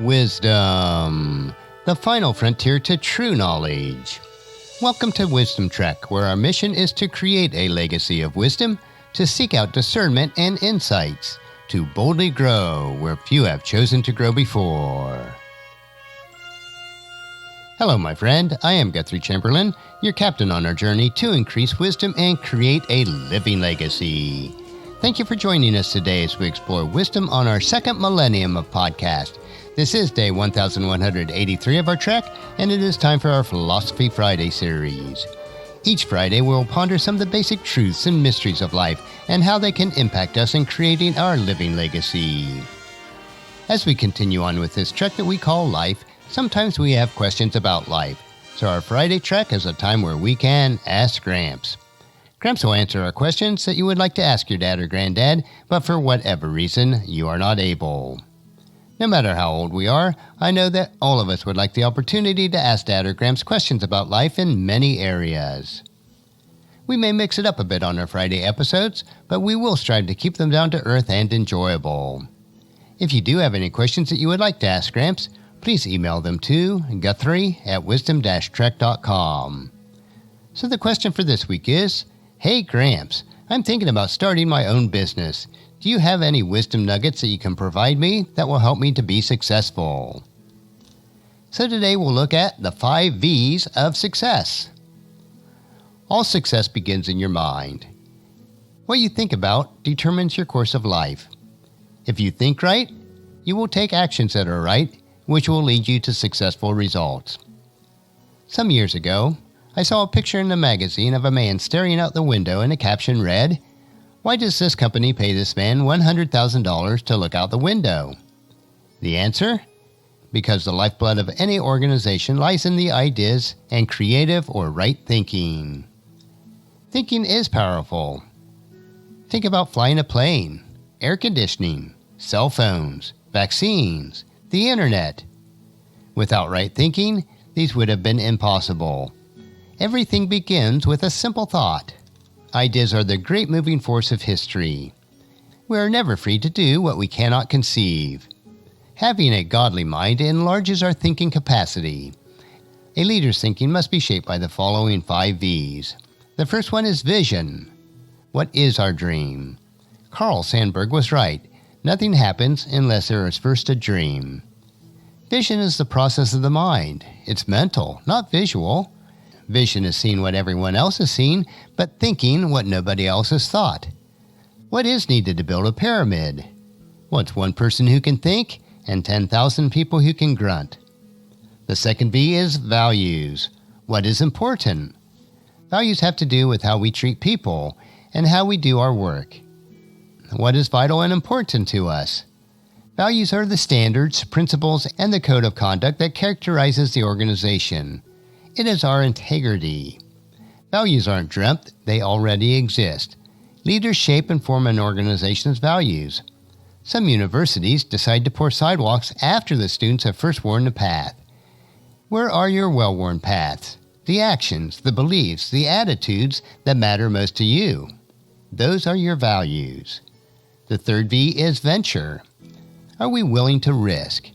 Wisdom, the final frontier to true knowledge. Welcome to Wisdom Trek, where our mission is to create a legacy of wisdom, to seek out discernment and insights, to boldly grow where few have chosen to grow before. Hello, my friend. I am Guthrie Chamberlain, your captain on our journey to increase wisdom and create a living legacy. Thank you for joining us today as we explore wisdom on our second millennium of podcast. This is day 1183 of our trek, and it is time for our Philosophy Friday series. Each Friday, we'll ponder some of the basic truths and mysteries of life and how they can impact us in creating our living legacy. As we continue on with this trek that we call life, sometimes we have questions about life, so our Friday trek is a time where we can ask Gramps. Gramps will answer our questions that you would like to ask your dad or granddad, but for whatever reason, you are not able. No matter how old we are, I know that all of us would like the opportunity to ask Dad or Gramps questions about life in many areas. We may mix it up a bit on our Friday episodes, but we will strive to keep them down to earth and enjoyable. If you do have any questions that you would like to ask Gramps, please email them to guthrie@wisdom-trek.com. So the question for this week is, Hey Gramps, I'm thinking about starting my own business. Do you have any wisdom nuggets that you can provide me that will help me to be successful? So today we'll look at the 5 V's of success. All success begins in your mind. What you think about determines your course of life. If you think right, you will take actions that are right, which will lead you to successful results. Some years ago, I saw a picture in a magazine of a man staring out the window and a caption read, "Why does this company pay this man $100,000 to look out the window?" The answer? Because the lifeblood of any organization lies in the ideas and creative or right thinking. Thinking is powerful. Think about flying a plane, air conditioning, cell phones, vaccines, the internet. Without right thinking, these would have been impossible. Everything begins with a simple thought. Ideas are the great moving force of history. We are never free to do what we cannot conceive. Having a godly mind enlarges our thinking capacity. A leader's thinking must be shaped by the following 5 V's. The first one is vision. What is our dream? Carl Sandburg was right. Nothing happens unless there is first a dream. Vision is the process of the mind. It's mental, not visual. Vision is seeing what everyone else has seen, but thinking what nobody else has thought. What is needed to build a pyramid? What's one person who can think and 10,000 people who can grunt? The second V is values. What is important? Values have to do with how we treat people and how we do our work. What is vital and important to us? Values are the standards, principles, and the code of conduct that characterizes the organization. It is our integrity. Values aren't dreamt, they already exist. Leaders shape and form an organization's values. Some universities decide to pour sidewalks after the students have first worn the path. Where are your well-worn paths? The actions, the beliefs, the attitudes that matter most to you. Those are your values. The third V is venture. Are we willing to risk?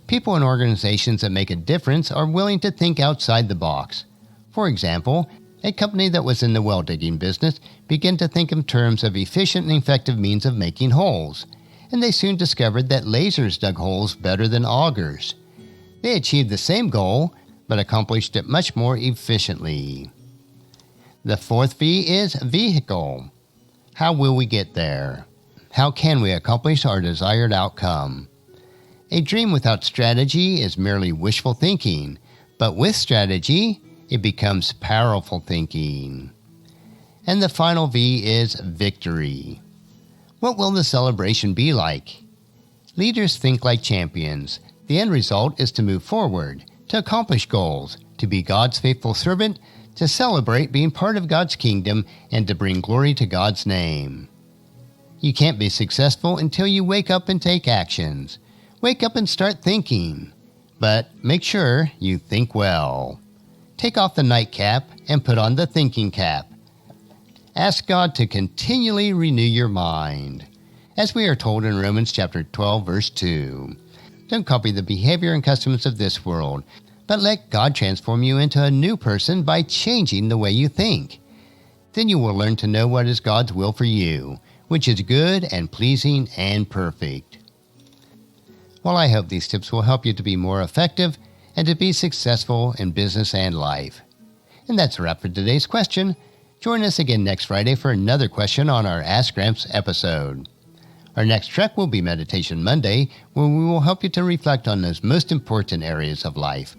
People and organizations that make a difference are willing to think outside the box. For example, a company that was in the well-digging business began to think in terms of efficient and effective means of making holes, and they soon discovered that lasers dug holes better than augers. They achieved the same goal, but accomplished it much more efficiently. The fourth V is vehicle. How will we get there? How can we accomplish our desired outcome? A dream without strategy is merely wishful thinking, but with strategy, it becomes powerful thinking. And the final V is victory. What will the celebration be like? Leaders think like champions. The end result is to move forward, to accomplish goals, to be God's faithful servant, to celebrate being part of God's kingdom, and to bring glory to God's name. You can't be successful until you wake up and take actions. Wake up and start thinking. But make sure you think well. Take off the nightcap and put on the thinking cap. Ask God to continually renew your mind. As we are told in Romans chapter 12, verse 2, Don't copy the behavior and customs of this world, but let God transform you into a new person by changing the way you think. Then you will learn to know what is God's will for you, which is good and pleasing and perfect. Well, I hope these tips will help you to be more effective and to be successful in business and life. And that's a wrap for today's question. Join us again next Friday for another question on our Ask Gramps episode. Our next trek will be Meditation Monday, where we will help you to reflect on those most important areas of life.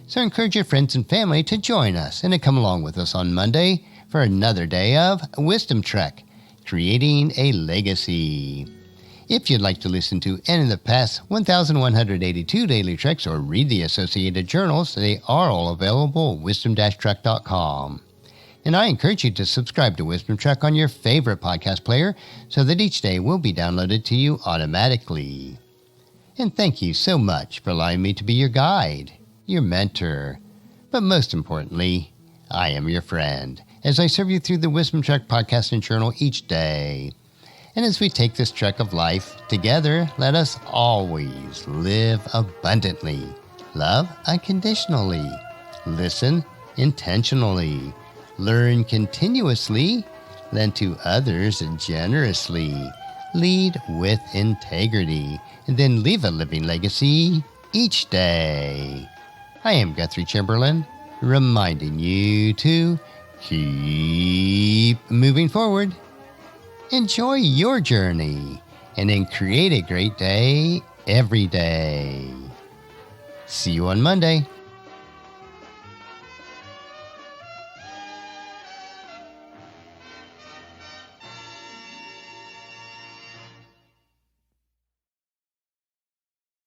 So encourage your friends and family to join us and to come along with us on Monday for another day of Wisdom Trek, Creating a Legacy. If you'd like to listen to any of the past 1,182 daily treks or read the associated journals, they are all available at wisdom-trek.com. And I encourage you to subscribe to Wisdom Trek on your favorite podcast player so that each day will be downloaded to you automatically. And thank you so much for allowing me to be your guide, your mentor, but most importantly, I am your friend as I serve you through the Wisdom Trek podcast and journal each day. And as we take this trek of life together, let us always live abundantly, love unconditionally, listen intentionally, learn continuously, lend to others generously, lead with integrity, and then leave a living legacy each day. I am Guthrie Chamberlain, reminding you to keep moving forward. Enjoy your journey, and then create a great day every day. See you on Monday.